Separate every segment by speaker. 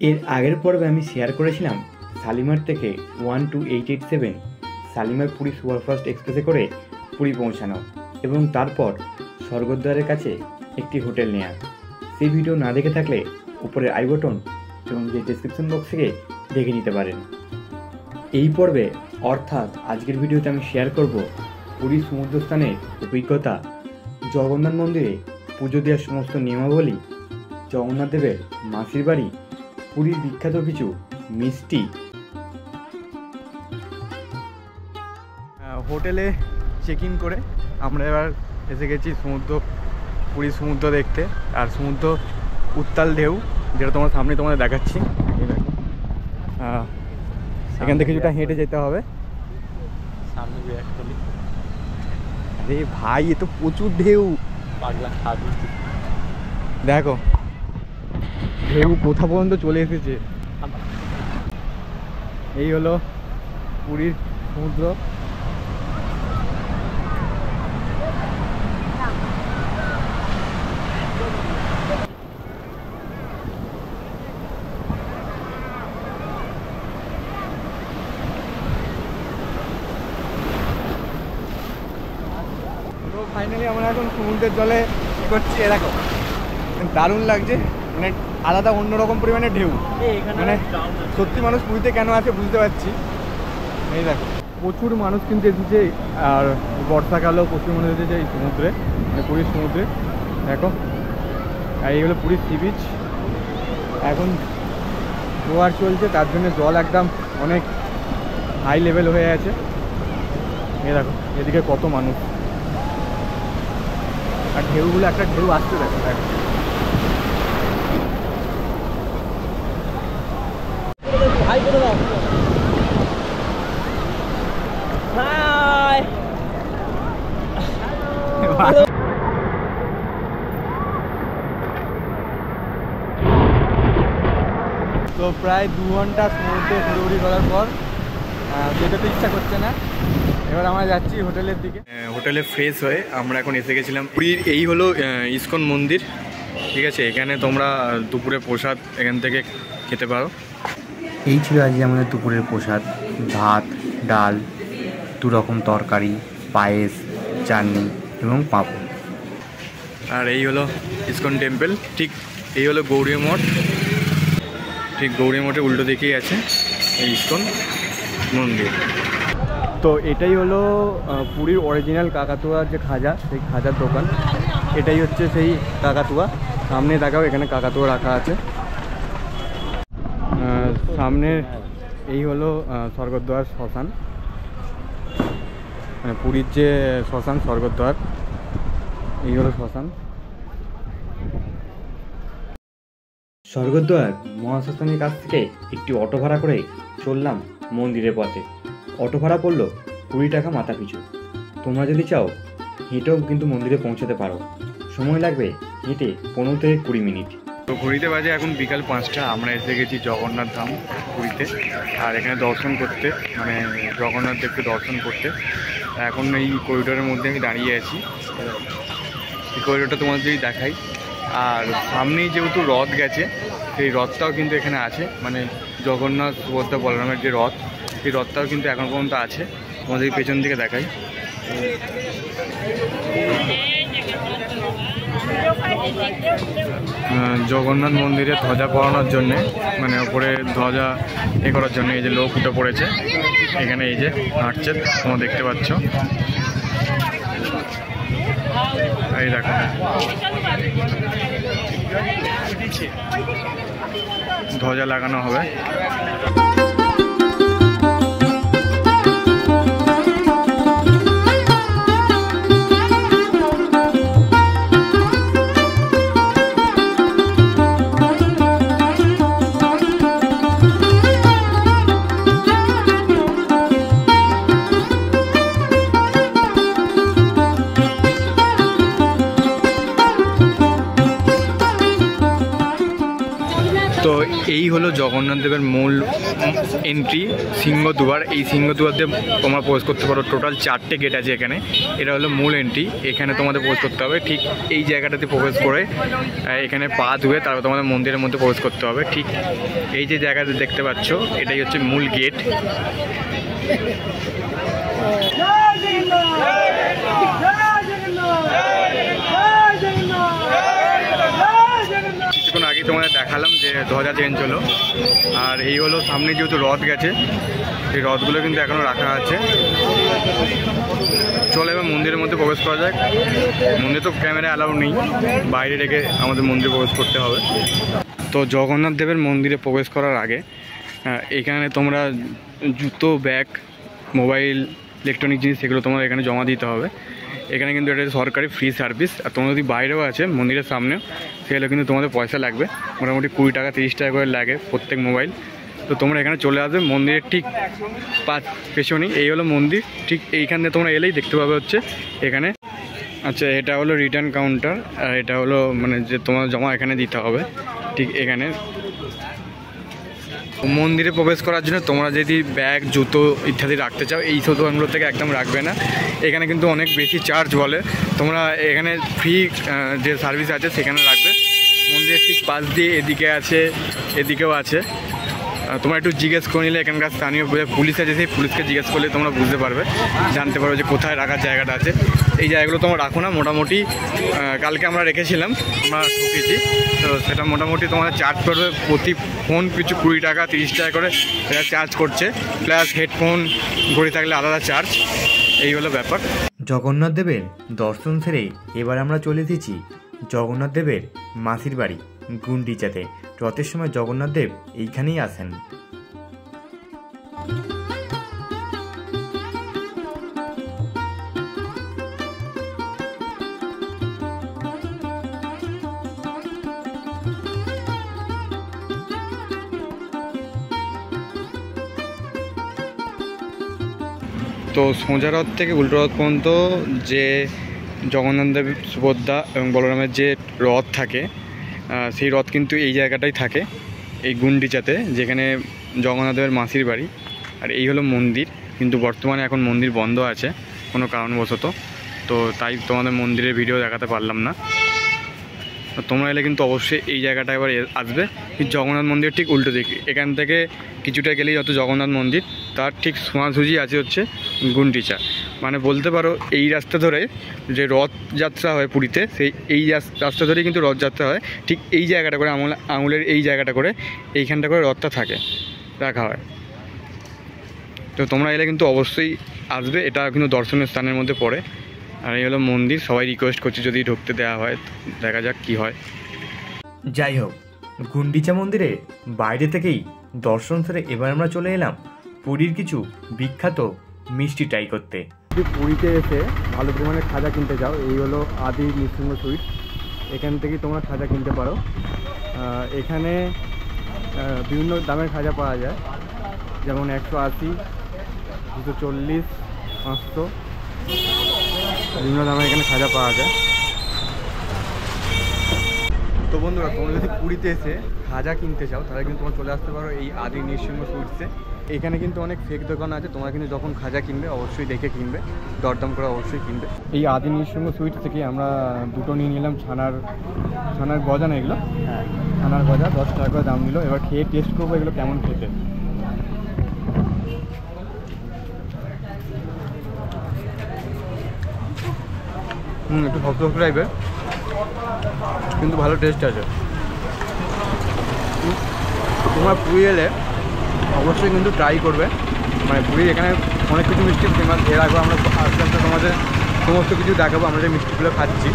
Speaker 1: এর আগের পর্বে আমি শেয়ার করেছিলাম শালিমার থেকে 12887 শালিমার পুরী সুপারফাস্ট এক্সপ্রেসে করে পুরী পৌঁছানো এবং তারপর স্বর্গদ্বারের কাছে একটি হোটেল নেওয়া। সেই ভিডিও না দেখে থাকলে উপরের আই বটন এবং যে ডেসক্রিপশন বক্স থেকে দেখে নিতে পারেন। এই পর্বে অর্থাৎ আজকের ভিডিওতে আমি শেয়ার করব পুরী সমুদ্রস্থানের অভিজ্ঞতা, জগন্নাথ মন্দিরে পুজো দেওয়ার সমস্ত নিয়মাবলী, জগন্নাথ দেবের মাসির বাড়ি, পুরীর বিখ্যাত কিছু মিষ্টি। হোটেলে চেক ইন করে আমরা এবার এসে গেছি পুরী সমুদ্র দেখতে। আর সমুদ্র উত্তাল ঢেউ, যেটা তোমার সামনে তোমাদের দেখাচ্ছি। এখান থেকে কিছুটা হেঁটে যেতে হবে। আরে ভাই, এ তো প্রচুর ঢেউ। দেখো ঢেউ কোথা পর্যন্ত চলে এসেছে। এই হলো পুরীর সমুদ্র। ফাইনালি আমরা এখন সমুদ্রের জলে করছি। এরকম দারুণ লাগছে, মানে আলাদা অন্যরকম পরিমাণে ঢেউ। মানে সত্যি মানুষ পুরীতে কেন আছে বুঝতে পারছি। এই দেখো প্রচুর মানুষ কিন্তু এসেছে, আর বর্ষাকালেও প্রচুর মানুষ এসেছে এই সমুদ্রে, মানে পুরীর সমুদ্রে। দেখো আর এই হলো পুরীর সি বিচ। এখন জোয়ার চলছে, তার জন্য জল একদম অনেক হাই লেভেল হয়ে আছে। এই দেখো এদিকে কত মানুষ, আর ঢেউগুলো একটা ঢেউ আসছে। দেখো দেখো তো প্রায় 2 ঘন্টা সমুদ্রে ঘুরঘুরি করার পর যেতে তো ইচ্ছা করছে না। এবার আমরা যাচ্ছি হোটেলের দিকে। হোটেলে ফ্রেশ হয়ে আমরা এখন এসে গেছিলাম পুরীর। এই হলো ইস্কন মন্দির, ঠিক আছে। এখানে তোমরা দুপুরে প্রসাদ এখান থেকে খেতে পারো।
Speaker 2: এই ছিল আজকে আমাদের দুপুরের প্রসাদ: ভাত, ডাল, 2 রকম তরকারি, পায়েস, চাটনি এবং পাঁপড়।
Speaker 1: আর এই হলো ইস্কন টেম্পল, ঠিক এই হলো গৌরী মঠ। ঠিক গৌরী মঠের উল্টো দিকেই আছে এই ইস্কন মন্দির। তো এটাই হলো পুরীর অরিজিনাল কাকাতুয়ার যে খাজা, সেই খাজার দোকান। এটাই হচ্ছে সেই কাকাতুয়া। সামনে দেখাও, এখানে কাকাতুয়া রাখা আছে। সামনে এই হলো স্বর্গদ্বার শ্মশান, মানে পুরীর যে শ্মশান স্বর্গদ্বার, এই হলো শ্মশান। স্বর্গদ্বার মহাশ্মশানের কাছ থেকে একটি অটো ভাড়া করে চললাম মন্দিরের পথে। অটো ভাড়া পড়লো 20 টাকা মাথা পিছু। তোমরা যদি চাও হেঁটেও কিন্তু মন্দিরে পৌঁছাতে পারো। সময় লাগবে হেঁটে 15 থেকে 20 মিনিট। তো ঘড়িতে বাজে এখন বিকাল 5টা। আমরা এসে গেছি জগন্নাথ ধাম পুরীতে। আর এখানে দর্শন করতে, মানে জগন্নাথ দেবকে দর্শন করতে এখন এই করিডোরের মধ্যে আমি দাঁড়িয়ে আছি। এই করিডোরটা তোমাদের যদি দেখাই। আর সামনেই যেহেতু রথ গেছে, সেই রথটাও কিন্তু এখানে আছে, মানে জগন্নাথ সুভদ্রা বলরামের যে রথ, সেই রথটাও কিন্তু এখন পর্যন্ত আছে। তোমাদের পেছন দিকে দেখাই। জগন্নাথ মন্দিরে ধ্বজা পড়ানোর জন্যে, মানে ওপরে ধ্বজা করার জন্য এই যে লোক উঠে পড়েছে এখানে, এই যে হাঁটছে তোমরা দেখতে পাচ্ছ। এই দেখো ধ্বজা লাগানো হবে। তো
Speaker 2: এই হলো জগন্নাথ দেবের মূল এন্ট্রি সিংহদুয়ার। এই সিংহদুয়ার দিয়ে তোমরা প্রবেশ করতে পারো। টোটাল 4টে গেট আছে এখানে। এটা হলো মূল এন্ট্রি। এখানে তোমাদের প্রবেশ করতে হবে। ঠিক এই জায়গাটাতে প্রবেশ করে এখানে পা ধুয়ে তারপর তোমাদের মন্দিরের মধ্যে প্রবেশ করতে হবে। ঠিক এই যে জায়গাতে দেখতে পাচ্ছ এটাই হচ্ছে মূল গেট। কিছুক্ষণ আগে তোমাদের দেখালাম যে ধ্বজা চেঞ্জ হলো। আর এই হলো সামনে যেহেতু রথ গেছে, এই রথগুলো কিন্তু এখনও রাখা আছে। চলে এবার মন্দিরের মধ্যে প্রবেশ করা যায়। মন্দিরে তো ক্যামেরা অ্যালাউ নেই, বাইরে রেখে আমাদের মন্দিরে প্রবেশ করতে হবে। তো জগন্নাথ দেবের মন্দিরে প্রবেশ করার আগে এখানে তোমরা জুতো, ব্যাগ, মোবাইল, ইলেকট্রনিক জিনিস সেগুলো তোমার এখানে জমা দিতে হবে। এখানে কিন্তু এটা সরকারি ফ্রি সার্ভিস। আর তোমরা যদি বাইরেও আছে মন্দিরের সামনেও, সেগুলো কিন্তু তোমাদের পয়সা লাগবে। মোটামুটি 20 টাকা 30 টাকা করে লাগে প্রত্যেক মোবাইল। তো তোমরা এখানে চলে আসবে মন্দিরের ঠিক পেছনেই। এই হলো মন্দির। ঠিক এইখান থেকে তোমরা এলেই দেখতে পাবে হচ্ছে এখানে। আচ্ছা, এটা হলো রিটার্ন কাউন্টার। আর এটা হলো মানে যে তোমার জমা এখানে দিতে হবে ঠিক এখানে। মন্দিরে প্রবেশ করার জন্য তোমরা যদি ব্যাগ, জুতো ইত্যাদি রাখতে চাও এই দোকানগুলো থেকে একদম রাখবে না। এখানে কিন্তু অনেক বেশি চার্জ বলে। তোমরা এখানে ফ্রি যে সার্ভিস আছে সেখানে রাখবে। মন্দিরের ঠিক পাশ দিয়ে এদিকে আছে, এদিকেও আছে। তোমরা একটু জিজ্ঞেস করে নিলে এখানকার স্থানীয় পুলিশ আছে, সেই পুলিশকে জিজ্ঞেস করলে তোমরা বুঝতে পারবে, জানতে পারবে যে কোথায় রাখার জায়গাটা আছে। এই জায়গাগুলো তোমরা রাখো না। মোটামুটি কালকে আমরা রেখেছিলাম, আমরা ঢুকেছি। তো সেটা মোটামুটি তোমাদের চার্জ করবে প্রতি ফোন পিছু 20 টাকা 30 টাকা করে এটা চার্জ করছে। প্লাস হেডফোন, ঘড়ি থাকলে আলাদা চার্জ। এই হলো ব্যাপার।
Speaker 1: জগন্নাথ দেবের দর্শন সেরে এবার আমরা চলে এসেছি জগন্নাথ দেবের মাসির বাড়ি গুন্ডিচাতে। রথের সময় জগন্নাথ দেব এইখানেই আসেন।
Speaker 2: তো সোজা রথ থেকে উল্টো রথ পর্যন্ত যে জগন্নাথ দেব, সুভদ্রা এবং বলরামের যে রথ থাকে সেই রথ কিন্তু এই জায়গাটাই থাকে, এই গুন্ডিচাতে, যেখানে জগন্নাথ দেবের মাসির বাড়ি। আর এই হলো মন্দির। কিন্তু বর্তমানে এখন মন্দির বন্ধ আছে কোনো কারণবশত, তো তাই তোমাদের মন্দিরের ভিডিও দেখাতে পারলাম না। তো তোমরা এলে কিন্তু অবশ্যই এই জায়গাটা এবার আসবে। জগন্নাথ মন্দির ঠিক উল্টো দিকে। এখান থেকে কিছুটা গেলেই যত জগন্নাথ মন্দির, তার ঠিক সোজাসুজি আছে হচ্ছে গুন্ডিচা। মানে বলতে পারো এই রাস্তা ধরে যে রথযাত্রা হয় পুরীতে, সেই এই রাস্তা ধরেই কিন্তু রথযাত্রা হয়। ঠিক এই জায়গাটা করে আঙুলের এই জায়গাটা করে এইখানটা করে রথটা থাকে, রাখা হয়। তো তোমরা এলে কিন্তু অবশ্যই আসবে। এটা কিন্তু দর্শনীয় স্থানের মধ্যে পড়ে। আর এই হলো মন্দির। সবাই রিকোয়েস্ট করছে যদি ঢুকতে দেওয়া হয়, দেখা যাক কি হয়।
Speaker 1: যাই হোক, গুন্ডিচা মন্দিরে বাইরে থেকেই দর্শন সেরে এবার আমরা চলে এলাম পুরীর কিছু বিখ্যাত মিষ্টি ট্রাই করতে।
Speaker 2: যদি পুরীতে এসে ভালো পরিমাণে খাজা কিনতে যাও, এই হলো আদি নৃসিংহ সুইট। এখান থেকেই তোমরা খাজা কিনতে পারো। এখানে বিভিন্ন দামের খাজা পাওয়া যায়, যেমন 180, 240, 500 বিভিন্ন দামের এখানে খাজা পাওয়া যায়। তো বন্ধুরা, তোমরা যদি পুরীতে এসে খাজা কিনতে চাও তাহলে কিন্তু তোমরা চলে আসতে পারো এই আদি নৃসিংহ সুইটসে। এখানে কিন্তু অনেক ফেক দোকান আছে। তোমরা কিন্তু যখন খাজা কিনবে অবশ্যই দেখে কিনবে, দরদাম করে অবশ্যই কিনবে। এই আদি নৃসিংহ সুইটস থেকে আমরা দুটো নিয়ে নিলাম ছানার গজা না এগুলো, হ্যাঁ ছানার গজা 10 টাকা করে দাম নিল। এবার খেয়ে টেস্ট করবো এগুলো কেমন খেতে। একটু শক্ত শক্ত টাইপের, কিন্তু ভালো টেস্ট আছে। তোমরা পুরী এলে অবশ্যই কিন্তু ট্রাই করবে। মানে পুরী এখানে অনেক কিছু মিষ্টি ফেমাস। এর আগে আমরা আস্তে আস্তে তোমাদের সমস্ত কিছু দেখাবো আমরা যে মিষ্টিগুলো খাচ্ছি।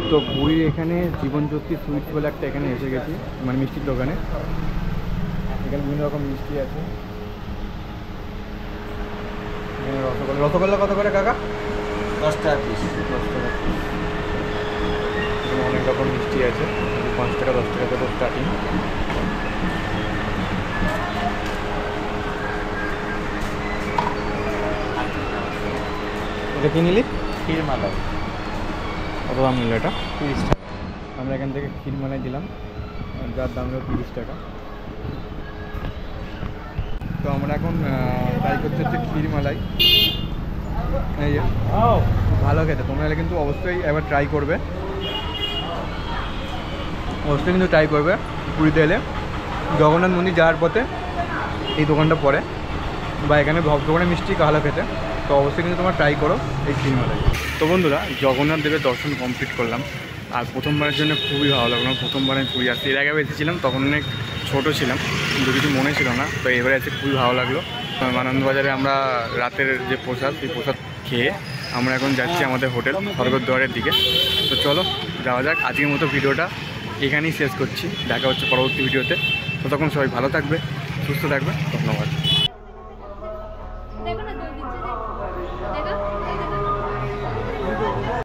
Speaker 2: তো পুরীর এখানে জীবনজ্যোতি সুইটস বলে একটা এখানে এসে গেছি, মানে মিষ্টির দোকানে। এখানে বিভিন্ন রকম মিষ্টি আছে। রসগোল্লা কত করে কাকা?
Speaker 3: 10 টাকা পিস।
Speaker 2: 10 টাকা পিস। অনেক রকম মিষ্টি আছে, 5 টাকা 10 টাকা থেকে স্টার্টিং। এটা কি নিলি?
Speaker 3: ক্ষীরমালাই।
Speaker 2: কত দাম নিল এটা?
Speaker 3: 30 টাকা।
Speaker 2: আমরা এখান থেকে ক্ষীরমালাই দিলাম, যার দাম হলো 30 টাকা। তো আমরা এখন ট্রাই করতে হচ্ছে ক্ষীরমালাই। এই যে ভালো খেতে, তোমরা এলে কিন্তু অবশ্যই একবার ট্রাই করবে, অবশ্যই কিন্তু ট্রাই করবে। পুরীতে এলে জগন্নাথ মন্দির যাওয়ার পথে এই দোকানটা পড়ে, বা এখানে দোকানে মিষ্টি ভালো খেতে, তো অবশ্যই কিন্তু তোমরা ট্রাই করো এই ক্ষীরমালাই। তো বন্ধুরা, জগন্নাথ দেবের দর্শন কমপ্লিট করলাম, আর প্রথমবারের জন্য খুবই ভালো লাগলো। প্রথমবার আমি পুরী আসছি, এর আগে এসেছিলাম তখন অনেক ছোটো ছিলাম, কিন্তু কিছু মনে ছিল না। তো এবারে এসে খুবই ভালো লাগলো। আনন্দবাজারে আমরা রাতের যে প্রসাদ, সেই প্রসাদ খেয়ে আমরা এখন যাচ্ছি আমাদের হোটেল স্বর্গদ্বারের দিকে। তো চলো যাওয়া যাক। আজকের মতো ভিডিওটা এখানেই শেষ করছি, দেখা হচ্ছে পরবর্তী ভিডিওতে। ততক্ষণ সবাই ভালো থাকবে, সুস্থ থাকবে, ধন্যবাদ।